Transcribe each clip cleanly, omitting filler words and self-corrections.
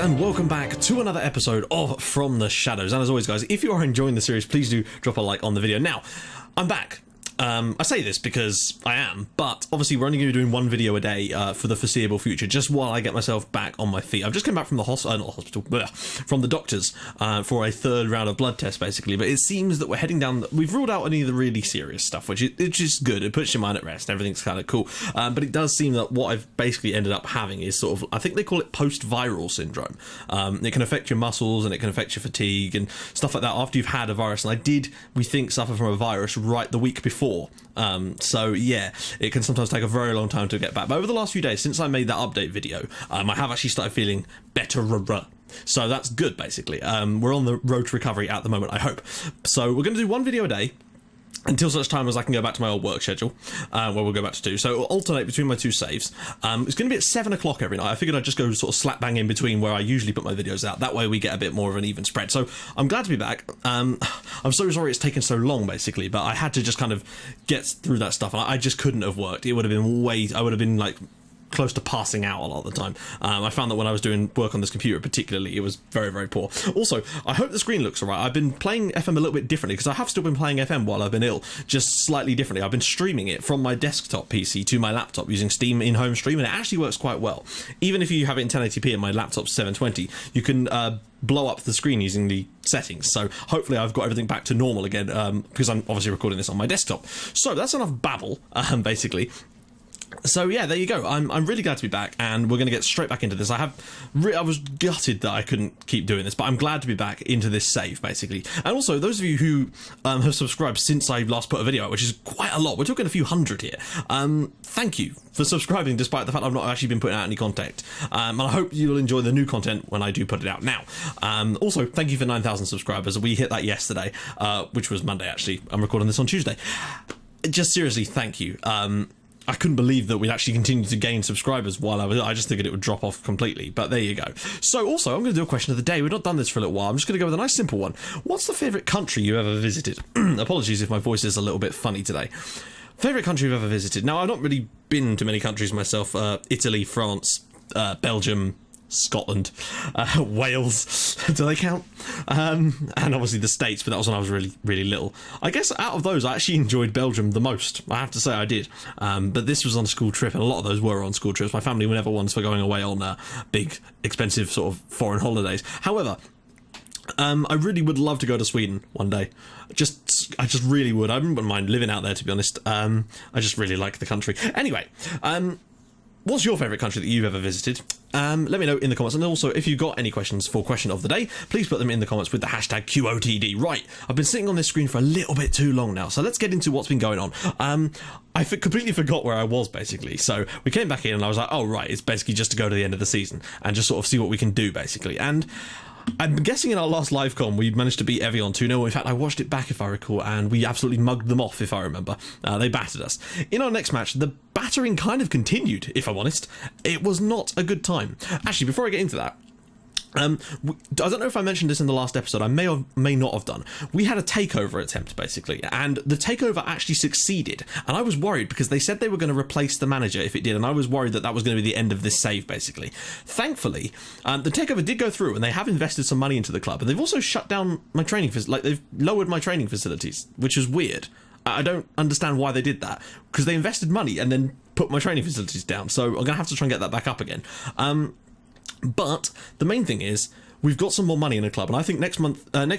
and welcome back to another episode of From the Shadows. And as always, guys, if you are enjoying the series, please do drop a like on the video. Now, I'm back. I say this because I am, but obviously we're only going to be doing one video a day for the foreseeable future, just while I get myself back on my feet. I've just come back from the from the doctors for a third round of blood tests, basically, but it seems that we're heading down, we've ruled out any of the really serious stuff, which is good. It puts your mind at rest, everything's kind of cool, but it does seem that what I've basically ended up having is sort of, I think they call it post-viral syndrome. It can affect your muscles and it can affect your fatigue and stuff like that after you've had a virus, and I did, we think, suffer from a virus right the week before. So yeah, it can sometimes take a very long time to get back, but over the last few days since I made that update video, I have actually started feeling better, so that's good. Basically, we're on the road to recovery at the moment, I hope. So we're going to do one video a day until such time as I can go back to my old work schedule, where we'll go back to 2. So it'll alternate between my 2 saves. It's going to be at 7 o'clock every night. I figured I'd just go sort of slap bang in between where I usually put my videos out. That way we get a bit more of an even spread. So I'm glad to be back. I'm so sorry it's taken so long, basically, but I had to just kind of get through that stuff. And I just couldn't have worked. It would have been I would have been like close to passing out a lot of the time. I found that when I was doing work on this computer particularly, it was very, very poor. Also, I hope the screen looks alright. I've been playing FM a little bit differently, because I have still been playing FM while I've been ill, just slightly differently. I've been streaming it from my desktop PC to my laptop using Steam in-home stream, and it actually works quite well. Even if you have it in 1080p and my laptop's 720, you can blow up the screen using the settings. So hopefully I've got everything back to normal again, because I'm obviously recording this on my desktop. So that's enough babble, basically. So yeah, there you go. I'm really glad to be back, and we're going to get straight back into this. I was gutted that I couldn't keep doing this, but I'm glad to be back into this save, basically. And also, those of you who have subscribed since I last put a video out, which is quite a lot, we're talking a few hundred here, thank you for subscribing, despite the fact I've not actually been putting out any content. And I hope you'll enjoy the new content when I do put it out now. Also, thank you for 9,000 subscribers. We hit that yesterday, which was Monday, actually. I'm recording this on Tuesday. Just seriously, thank you. I couldn't believe that we'd actually continued to gain subscribers while I just figured it would drop off completely, but there you go. So also, I'm going to do a question of the day. We've not done this for a little while. I'm just going to go with a nice simple one. What's the favourite country you ever visited? Apologies if my voice is a little bit funny today. Favourite country you've ever visited? Now, I've not really been to many countries myself. Italy, France, Belgium, Scotland, Wales, do they count? And obviously the States, but that was when I was really, really little. I guess out of those, I actually enjoyed Belgium the most. I have to say I did. But this was on a school trip, and a lot of those were on school trips. My family were never ones for going away on big, expensive sort of foreign holidays. However, I really would love to go to Sweden one day. I just really would. I wouldn't mind living out there, to be honest. I just really like the country. Anyway, what's your favourite country that you've ever visited? Let me know in the comments, and also if you've got any questions for question of the day, please put them in the comments with the hashtag QOTD. Right, I've been sitting on this screen for a little bit too long now, so let's get into what's been going on. I completely forgot where I was, basically. So we came back in and I was like, oh right, it's basically just to go to the end of the season and just sort of see what we can do, basically. And I'm guessing in our last live con we managed to beat Evian 2-0. In fact, I watched it back, if I recall, and we absolutely mugged them off, if I remember. They battered us. In our next match, the battering kind of continued, if I'm honest. It was not a good time. Actually, before I get into that, I don't know if I mentioned this in the last episode. I may or may not have done. We had a takeover attempt, basically, and the takeover actually succeeded, and I was worried because they said they were going to replace the manager if it did, and I was worried that that was going to be the end of this save, basically. Thankfully, the takeover did go through, and they have invested some money into the club, and they've also shut down my training they've lowered my training facilities, which is weird. I don't understand why they did that, because they invested money and then put my training facilities down, so I'm going to have to try and get that back up again. But the main thing is, we've got some more money in the club, and I think next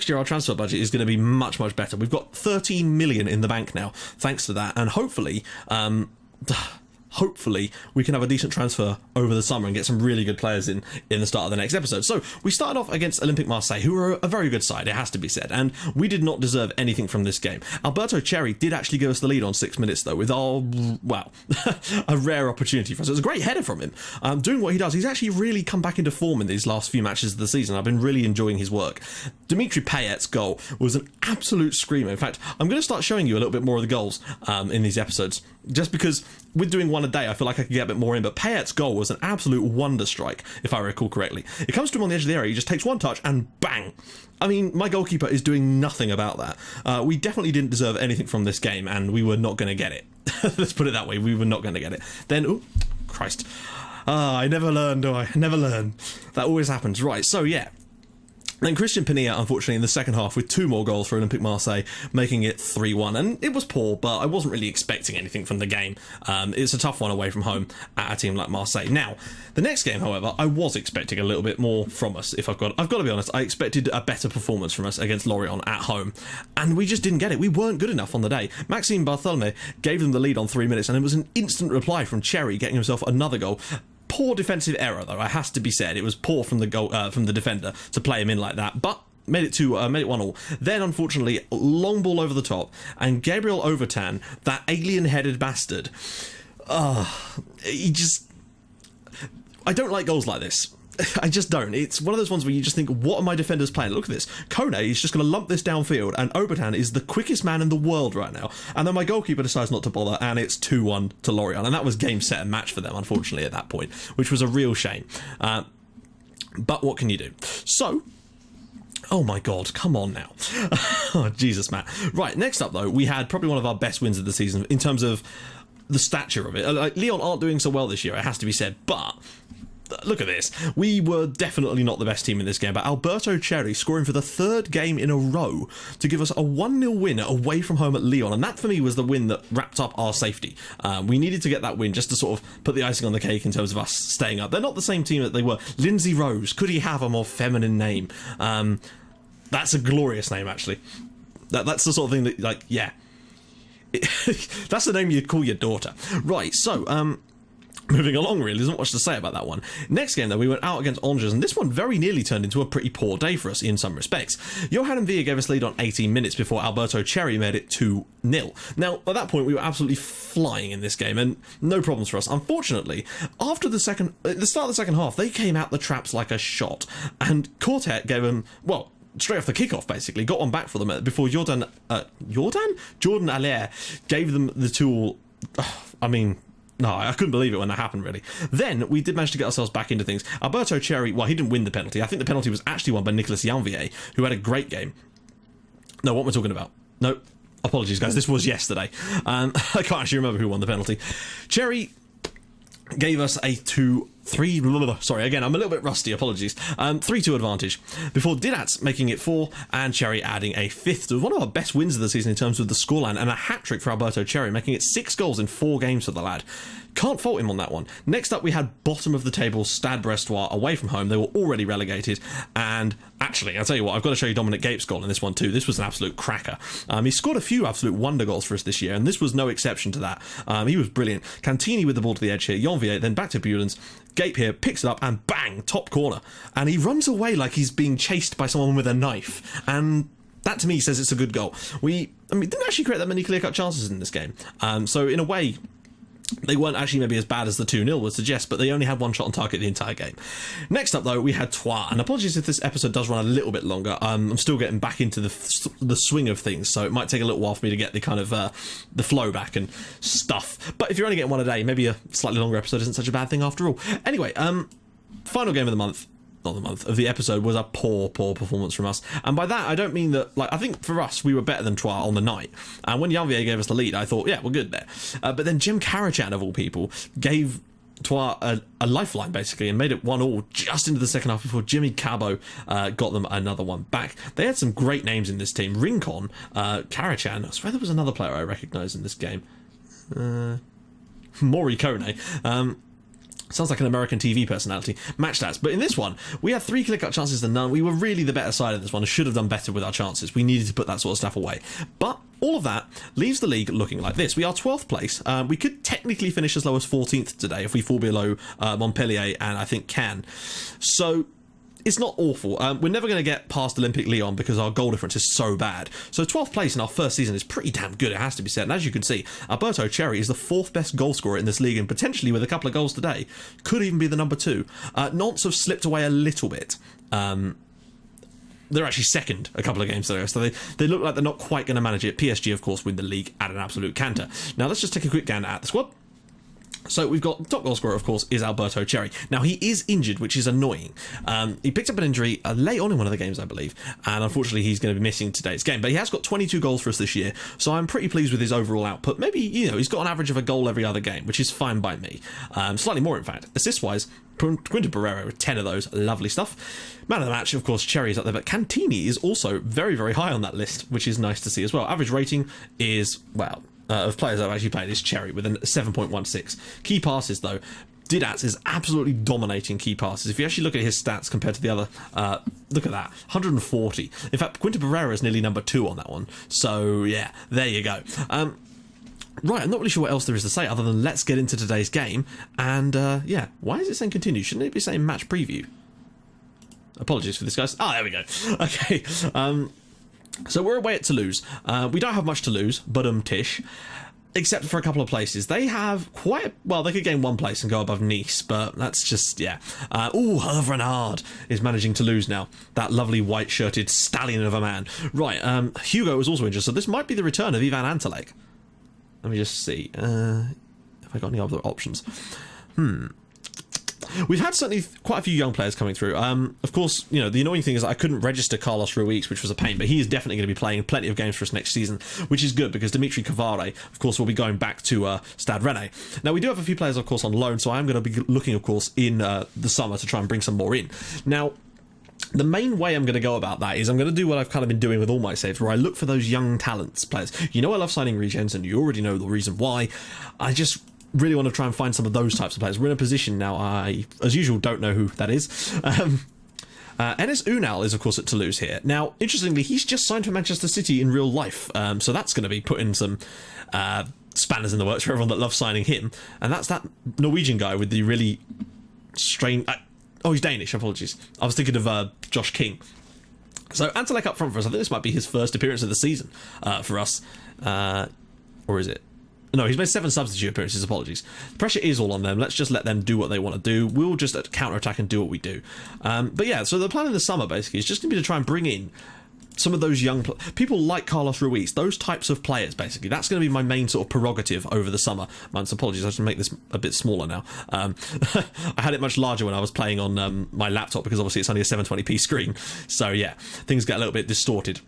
year our transfer budget is going to be much, much better. We've got 13 million in the bank now, thanks to that, and hopefully we can have a decent transfer over the summer and get some really good players in the start of the next episode. So we started off against Olympique Marseille, who are a very good side, it has to be said, and we did not deserve anything from this game. Alberto Cherry did actually give us the lead on 6 minutes, though, with a rare opportunity for us. It was a great header from him. Doing what he does, he's actually really come back into form in these last few matches of the season. I've been really enjoying his work. Dimitri Payet's goal was an absolute screamer. In fact, I'm going to start showing you a little bit more of the goals in these episodes, just because with doing one a day, I feel like I could get a bit more in, but Payet's goal was an absolute wonder strike, if I recall correctly. It comes to him on the edge of the area, he just takes one touch and bang! I mean, my goalkeeper is doing nothing about that. We definitely didn't deserve anything from this game, and we were not going to get it. Let's put it that way, we were not going to get it. Then, oh, Christ. I never learn, do I? Never learn. That always happens. Right, so yeah. Then Christian Pinilla, unfortunately, in the second half with 2 more goals for Olympique Marseille, making it 3-1. And it was poor, but I wasn't really expecting anything from the game. It's a tough one away from home at a team like Marseille. Now, the next game, however, I was expecting a little bit more from us. I've got to be honest, I expected a better performance from us against Lorient at home. And we just didn't get it. We weren't good enough on the day. Maxime Barthelme gave them the lead on 3 minutes, and it was an instant reply from Cherry, getting himself another goal. Poor defensive error, though, it has to be said. It was poor from the defender to play him in like that, but made it 1-1. Then, unfortunately, long ball over the top, and Gabriel Overtan, that alien-headed bastard, he just... I don't like goals like this. I just don't. It's one of those ones where you just think, what are my defenders playing? Look at this. Kone is just going to lump this downfield, and Obertan is the quickest man in the world right now. And then my goalkeeper decides not to bother, and it's 2-1 to Lorient. And that was game, set, and match for them, unfortunately, at that point, which was a real shame. But what can you do? So... Oh my god, come on now. Oh, Jesus, Matt. Right, next up, though, we had probably one of our best wins of the season in terms of the stature of it. Like, Lyon aren't doing so well this year, it has to be said, but... Look at this. We were definitely not the best team in this game, but Alberto Cherry scoring for the 3rd game in a row to give us a 1-0 win away from home at Lyon, and that for me was the win that wrapped up our safety. We needed to get that win just to sort of put the icing on the cake in terms of us staying up. They're not the same team that they were. Lindsay Rose, could he have a more feminine name? That's a glorious name, actually. That's the sort of thing that, like, yeah. That's the name you'd call your daughter. Right, so, moving along, really, there's not much to say about that one. Next game, though, we went out against Angers, and this one very nearly turned into a pretty poor day for us in some respects. Johan Villa gave us lead on 18 minutes before Alberto Cherry made it 2-0. Now, at that point, we were absolutely flying in this game, and no problems for us. Unfortunately, after the start of the second half, they came out the traps like a shot, and Quartet gave them, well, straight off the kickoff, basically, got one back for them before Jordan Allaire gave them the tool. No, I couldn't believe it when that happened, really. Then, we did manage to get ourselves back into things. Alberto Cherry, well, he didn't win the penalty. I think the penalty was actually won by Nicolas Janvier, who had a great game. No, what am I talking about? No, apologies, guys. This was yesterday. I can't actually remember who won the penalty. Cherry gave us a 2-3... Sorry, again, I'm a little bit rusty, apologies. 3-2 advantage, before Didat's making it 4, and Cherry adding a 5th to one of our best wins of the season in terms of the scoreline, and a hat-trick for Alberto Cherry, making it 6 goals in 4 games for the lad. Can't fault him on that one. Next up, we had bottom of the table Stade Brestois away from home. They were already relegated, and actually, I'll tell you what, I've got to show you Dominic Gape's goal in this one too. This was an absolute cracker. He scored a few absolute wonder goals for us this year, and this was no exception to that. He was brilliant. Cantini with the ball to the edge here, Janvier, then back to Bulens. Gape here picks it up and bang, top corner. And he runs away like he's being chased by someone with a knife. And that to me says it's a good goal. We didn't actually create that many clear-cut chances in this game. So in a way, they weren't actually maybe as bad as the 2-0 would suggest, but they only had one shot on target the entire game. Next up, though, we had Troyes, and apologies if this episode does run a little bit longer. I'm still getting back into the swing of things, so it might take a little while for me to get the kind of the flow back and stuff. But if you're only getting one a day, maybe a slightly longer episode isn't such a bad thing after all. Anyway, final game of the month. Not the month of the episode was a poor performance from us, and by that I don't mean that, like, I think for us we were better than Troyes on the night, and when Janvier gave us the lead I thought, yeah, we're good there, but then Jim Karachan of all people gave Troyes a lifeline basically and made it 1-1 just into the second half before Jimmy Cabo got them another one back. They had some great names in this team. Rincon, Karachan, I swear there was another player I recognised in this game, Maury Kone. Sounds like an American TV personality. Match stats. But in this one, we had 3 clear-cut chances than none. We were really the better side of this one and should have done better with our chances. We needed to put that sort of stuff away. But all of that leaves the league looking like this. We are 12th place. We could technically finish as low as 14th today if we fall below Montpellier and I think Cannes. So it's not awful. We're never going to get past Olympique Lyon because our goal difference is so bad. So 12th place in our first season is pretty damn good, it has to be said. And as you can see, Alberto Cherry is the 4th best goal scorer in this league, and potentially with a couple of goals today, could even be the number 2. Nantes have slipped away a little bit. They're actually second a couple of games ago, so they look like they're not quite going to manage it. PSG, of course, win the league at an absolute canter. Now let's just take a quick gander at the squad. So we've got top goal scorer, of course, is Alberto Cherry. Now, he is injured, which is annoying. He picked up an injury late on in one of the games, I believe, and unfortunately he's going to be missing today's game. But he has got 22 goals for us this year, so I'm pretty pleased with his overall output. Maybe, he's got an average of a goal every other game, which is fine by me. Slightly more, in fact. Assist-wise, Quinta Pereira with 10 of those. Lovely stuff. Man of the match, of course, Cherry's up there, but Cantini is also very, very high on that list, which is nice to see as well. Average rating is, well... of players that have actually played is Cherry with a 7.16. Key passes, though, Didac is absolutely dominating key passes. If you actually look at his stats compared to the other, look at that, 140. In fact, Quinta Pereira is nearly number 2 on that one. So, yeah, there you go. Right, I'm not really sure what else there is to say other than let's get into today's game. And, yeah, why is it saying continue? Shouldn't it be saying match preview? Apologies for this, guys. Ah, there we go. Okay, so we're away at Toulouse. We don't have much to lose, but tish, except for a couple of places. They have quite, well, they could gain one place and go above Nice, but that's just, yeah. Hervé Renard is managing Toulouse now. That lovely white-shirted stallion of a man. Right, Hugo is also injured, so this might be the return of Ivan Antelek. Let me just see. Have I got any other options? We've had certainly quite a few young players coming through. Of course, the annoying thing is I couldn't register Carlos Ruiz, which was a pain, but he is definitely going to be playing plenty of games for us next season, which is good because Dimitri Cavare, of course, will be going back to Stade Rennais. Now, we do have a few players, of course, on loan, so I'm going to be looking, of course, in the summer to try and bring some more in. Now, the main way I'm going to go about that is I'm going to do what I've kind of been doing with all my saves, where I look for those young talents players. I love signing regens, and you already know the reason why. I just really want to try and find some of those types of players. We're in a position now, I, as usual, don't know who that is. Enes Unal is, of course, at Toulouse here. Now, interestingly, he's just signed for Manchester City in real life, so that's going to be putting some spanners in the works for everyone that loves signing him. And that's that Norwegian guy with the really strange... he's Danish, apologies. I was thinking of Josh King. So, Antelek up front for us. I think this might be his first appearance of the season for us. Or is it? No, he's made 7 substitute appearances, apologies. The pressure is all on them. Let's just let them do what they want to do. We'll just counter-attack and do what we do. But yeah, so the plan in the summer, basically, is just going to be to try and bring in some of those young people like Carlos Ruiz, those types of players, basically. That's going to be my main sort of prerogative over the summer months. Apologies, I should make this a bit smaller now. I had it much larger when I was playing on my laptop because obviously it's only a 720p screen. So yeah, things get a little bit distorted.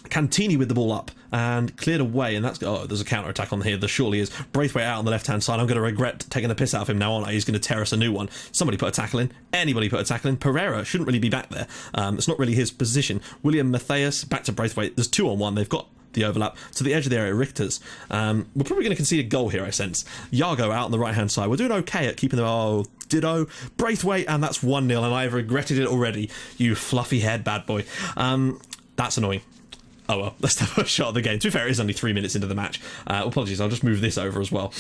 Cantini with the ball up and cleared away, and that's there's a counter attack on here. There surely is. Braithwaite out on the left hand side. I'm going to regret taking the piss out of him now, aren't I? He's going to tear us a new one. Somebody put a tackle in. Anybody put a tackle in. Pereira shouldn't really be back there. It's not really his position. William Matthias back to Braithwaite. There's 2 on 1. They've got the overlap to the edge of the area. Richters. We're probably going to concede a goal here, I sense. Yago out on the right hand side. We're doing okay at keeping them. Ditto. Braithwaite, and that's 1-0, and I've regretted it already. You fluffy haired bad boy. That's annoying. Oh well, let's have a shot of the game. To be fair, it is only 3 minutes into the match. Apologies, I'll just move this over as well.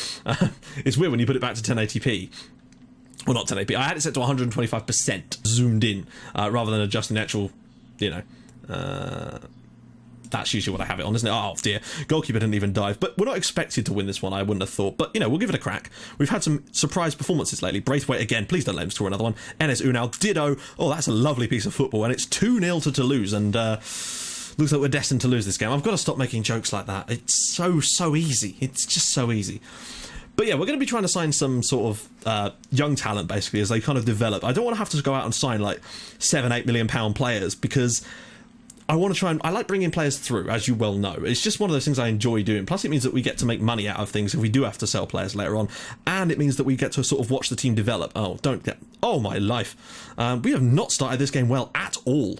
It's weird when you put it back to 1080p. Well, not 1080p. I had it set to 125% zoomed in, rather than adjusting the actual, that's usually what I have it on, isn't it? Oh dear, goalkeeper didn't even dive. But we're not expected to win this one, I wouldn't have thought. But, we'll give it a crack. We've had some surprise performances lately. Braithwaite again, please don't let him score another one. Enes Unal, ditto. Oh, that's a lovely piece of football. And it's 2-0 to Toulouse, and looks like we're destined to lose this game. I've got to stop making jokes like that. It's so easy. It's just so easy. But yeah, we're going to be trying to sign some sort of young talent, basically, as they kind of develop. I don't want to have to go out and sign like £7-8 million players, because I want to try and... I like bringing players through, as you well know. It's just one of those things I enjoy doing. Plus, it means that we get to make money out of things if we do have to sell players later on. And it means that we get to sort of watch the team develop. Oh, my life. We have not started this game well at all.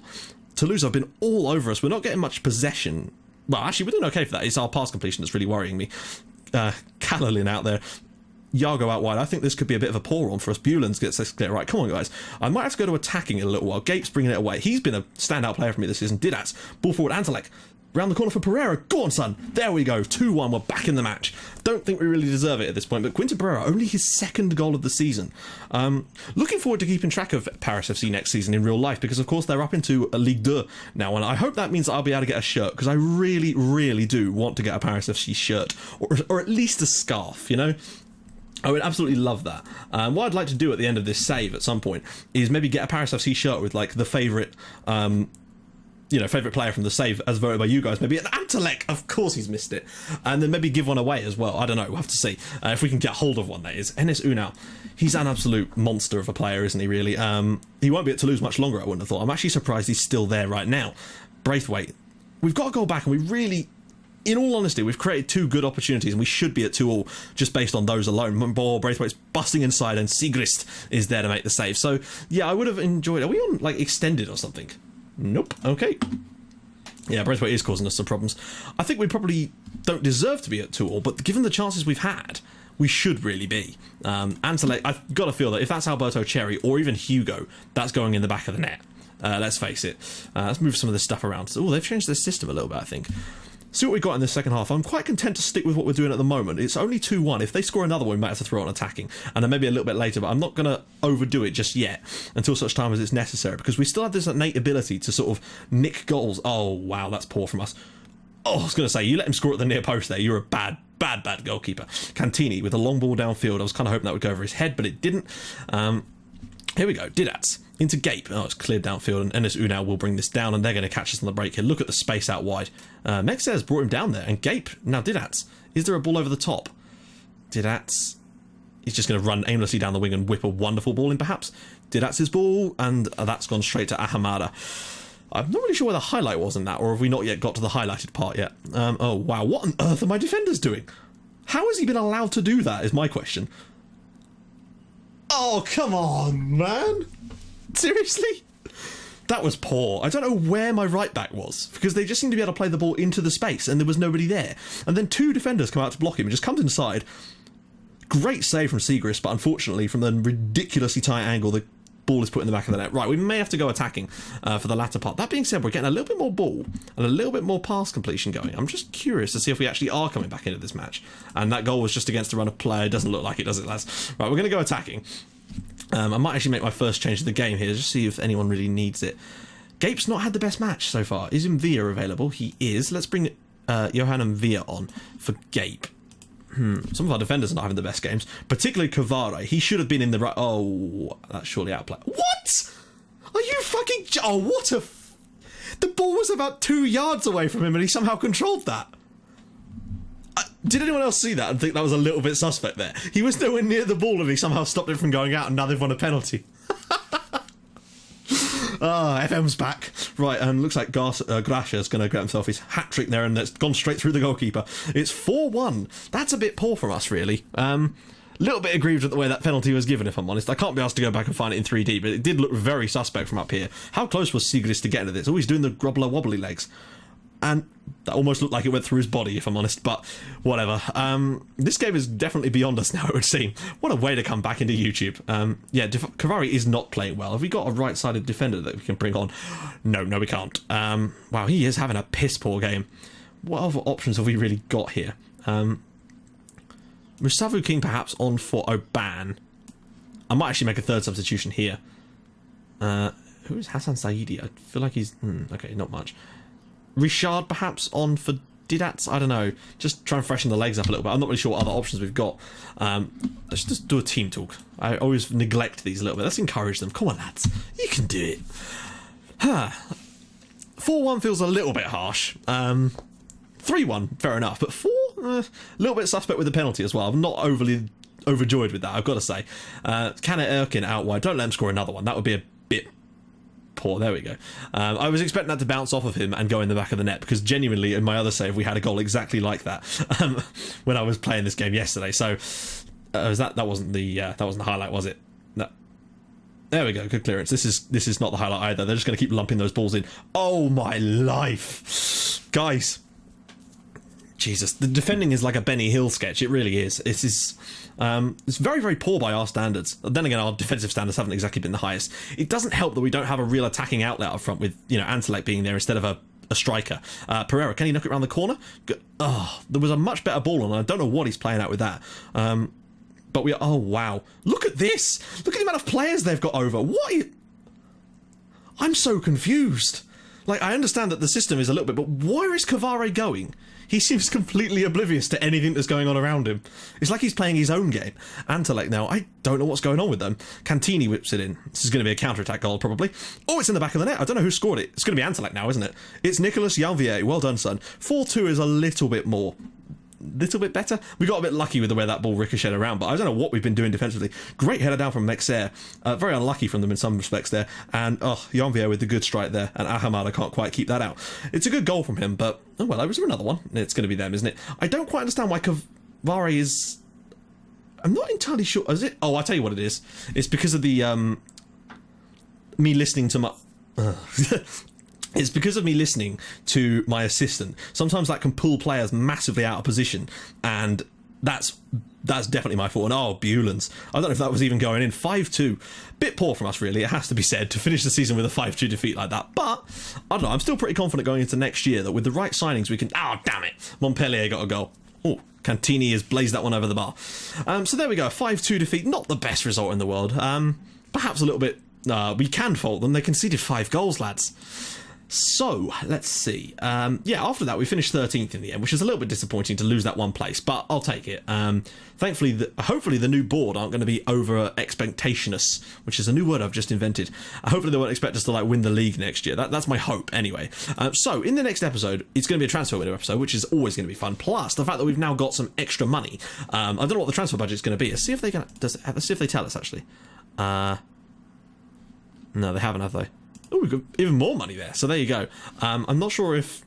Toulouse have been all over us. We're not getting much possession. Well, actually, we're doing okay for that. It's our pass completion that's really worrying me. Calalin out there. Yago out wide. I think this could be a bit of a poor one for us. Bulens gets this clear. Right, come on, guys. I might have to go to attacking in a little while. Gape's bringing it away. He's been a standout player for me this season. Didac. Ball forward, Antelek. Round the corner for Pereira. Go on, son. There we go. 2-1. We're back in the match. Don't think we really deserve it at this point, but Quinta Pereira, only his 2nd goal of the season. Looking forward to keeping track of Paris FC next season in real life, because, of course, they're up into a Ligue 2 now, and I hope that means that I'll be able to get a shirt, because I really, really do want to get a Paris FC shirt, or at least a scarf, I would absolutely love that. What I'd like to do at the end of this save at some point is maybe get a Paris FC shirt with, like, the favourite... favourite player from the save as voted by you guys, maybe an Antelek. Of course he's missed it. And then maybe give one away as well. I don't know. We'll have to see if we can get hold of one, that is. Enes Unal. He's an absolute monster of a player, isn't he, really? He won't be at Toulouse much longer, I wouldn't have thought. I'm actually surprised he's still there right now. Braithwaite. We've got to go back, and we really... In all honesty, we've created 2 good opportunities, and we should be at 2-2 just based on those alone. Braithwaite's busting inside, and Sigrist is there to make the save. So, yeah, I would have enjoyed... Are we on, like, extended or something? Nope. Okay. Yeah, Braithwaite is causing us some problems. I think we probably don't deserve to be at 2-2, but given the chances we've had, we should really be. Antelek, I've got to feel that if that's Alberto Cherry or even Hugo, that's going in the back of the net. Let's face it. Let's move some of this stuff around. Oh, they've changed their system a little bit, I think. See what we got in the second half. I'm quite content to stick with what we're doing at the moment. It's only 2-1. If they score another one, we might have to throw on attacking. And then maybe a little bit later, but I'm not going to overdo it just yet until such time as it's necessary, because we still have this innate ability to sort of nick goals. Oh, wow, that's poor from us. Oh, I was going to say, you let him score at the near post there. You're a bad goalkeeper. Cantini with a long ball downfield. I was kind of hoping that would go over his head, but it didn't. Here we go. Didats into Gape. Oh, it's cleared downfield, and Enes Unal will bring this down, and they're going to catch us on the break here. Look at the space out wide. Mexer's brought him down there, and Gape. Now Didats. Is there a ball over the top? Didats. He's just going to run aimlessly down the wing and whip a wonderful ball in, perhaps. Didats' ball, and that's gone straight to Ahamada. I'm not really sure where the highlight was in that, or have we not yet got to the highlighted part yet? Oh, wow. What on earth are my defenders doing? How has he been allowed to do that, is my question. Oh, come on, man. Seriously? That was poor. I don't know where my right back was, because they just seemed to be able to play the ball into the space, and there was nobody there. And then 2 defenders come out to block him. He just comes inside. Great save from Sigrist, but unfortunately, from the ridiculously tight angle, the ball is put in the back of the net. Right, we may have to go attacking for the latter part. That being said, we're getting a little bit more ball and a little bit more pass completion going. I'm just curious to see if we actually are coming back into this match. And that goal was just against a run of play. It doesn't look like it, does it, lads? Right, we're going to go attacking. I might actually make my first change of the game here, just see if anyone really needs it. Gape's not had the best match so far. Is Villa available? He is. Let's bring Johan Villa on for Gape. Some of our defenders are not having the best games, particularly Cavare. He should have been in the right... Oh, that's surely outplay. What? Are you fucking... Oh, what a... The ball was about 2 yards away from him and he somehow controlled that. Did anyone else see that and think that was a little bit suspect there? He was nowhere near the ball and he somehow stopped it from going out, and now they've won a penalty. FM's back. Right, and looks like Gracia's going to get himself his hat-trick there, and it's gone straight through the goalkeeper. It's 4-1. That's a bit poor from us, really. Little bit aggrieved at the way that penalty was given, if I'm honest. I can't be asked to go back and find it in 3D, but it did look very suspect from up here. How close was Sigrist to getting to this? Oh, he's doing the grobbler wobbly legs. And that almost looked like it went through his body, if I'm honest, but whatever. This game is definitely beyond us now, it would seem. What a way to come back into YouTube. Yeah, Cavare is not playing well. Have we got a right-sided defender that we can bring on? No, we can't. Wow, he is having a piss-poor game. What other options have we really got here? Musavu King perhaps on for Oban. I might actually make a third substitution here. Who is Hassan Saidi? I feel like he's... okay, not much. Richard perhaps on for Didats? I don't know. Just try and freshen the legs up a little bit. I'm not really sure what other options we've got. Let's just do a team talk. I always neglect these a little bit. Let's encourage them. Come on, lads. You can do it. 4-1 feels a little bit harsh. 3-1, fair enough. But 4? A little bit suspect with the penalty as well. I'm not overly overjoyed with that, I've got to say. Kana Erkin out wide. Don't let him score another one. That would be a bit... poor. There we go. I was expecting that to bounce off of him and go in the back of the net, because genuinely in my other save we had a goal exactly like that when I was playing this game yesterday. So that wasn't the highlight, was it? No. There we go. Good clearance. This is not the highlight either. They're just going to keep lumping those balls in. Oh my life, guys! Jesus, the defending is like a Benny Hill sketch. It really is. It's very, very poor by our standards. Then again, our defensive standards haven't exactly been the highest. It doesn't help that we don't have a real attacking outlet up front with, Antelek being there instead of a striker. Pereira, can he knock it around the corner? There was a much better ball on. I don't know what he's playing at with that. But oh wow. Look at this. Look at the amount of players they've got over. I'm so confused. Like, I understand that the system is a little bit, but where is Cavare going? He seems completely oblivious to anything that's going on around him. It's like he's playing his own game. Antelek now, I don't know what's going on with them. Cantini whips it in. This is going to be a counter-attack goal, probably. Oh, it's in the back of the net. I don't know who scored it. It's going to be Antelek now, isn't it? It's Nicolas Janvier. Well done, son. 4-2 is a little bit better. We got a bit lucky with the way that ball ricocheted around, but I don't know what we've been doing defensively. Great header down from Mexer. Very unlucky from them in some respects there. And, Janvier with the good strike there. And Ahamada can't quite keep that out. It's a good goal from him, but, oh well, there was another one. It's going to be them, isn't it? I don't quite understand why Cavare is... I'm not entirely sure. Is it? Oh, I'll tell you what it is. It's because of the, me listening to my... It's because of me listening to my assistant. Sometimes that can pull players massively out of position, and that's definitely my fault. And Bulens. I don't know if that was even going in. 5-2. Bit poor from us, really, it has to be said, to finish the season with a 5-2 defeat like that. But, I don't know, I'm still pretty confident going into next year that with the right signings we can... Oh, damn it. Montpellier got a goal. Oh, Cantini has blazed that one over the bar. So there we go, 5-2 defeat. Not the best result in the world. Perhaps a little bit... we can fault them. They conceded 5 goals, lads. So, let's see. After that, we finished 13th in the end, which is a little bit disappointing to lose that one place, but I'll take it. Thankfully, hopefully the new board aren't going to be over-expectationous, which is a new word I've just invented. Hopefully they won't expect us to win the league next year. That's my hope, anyway. So, in the next episode, it's going to be a transfer window episode, which is always going to be fun. Plus, the fact that we've now got some extra money. I don't know what the transfer budget is going to be. Let's see if they tell us, actually. No, they haven't, have they? Oh, we've got even more money there. So there you go. I'm not sure if...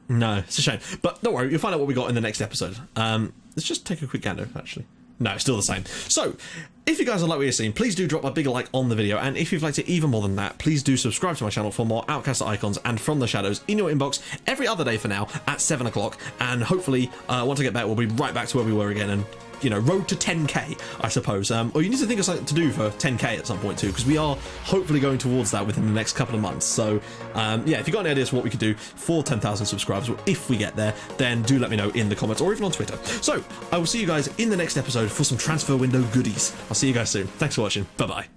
No, it's a shame. But don't worry, you'll find out what we got in the next episode. Let's just take a quick gander, actually. No, it's still the same. So, if you guys like what you're seeing, please do drop a big like on the video. And if you've liked it even more than that, please do subscribe to my channel for more Outcast icons and From the Shadows in your inbox every other day for now at 7 o'clock. And hopefully, once I get back, we'll be right back to where we were again. And road to 10k, I suppose. Or you need to think of something to do for 10k at some point too, because we are hopefully going towards that within the next couple of months. So, if you've got any ideas for what we could do for 10,000 subscribers, or if we get there, then do let me know in the comments or even on Twitter. So, I will see you guys in the next episode for some transfer window goodies. I'll see you guys soon. Thanks for watching. Bye-bye.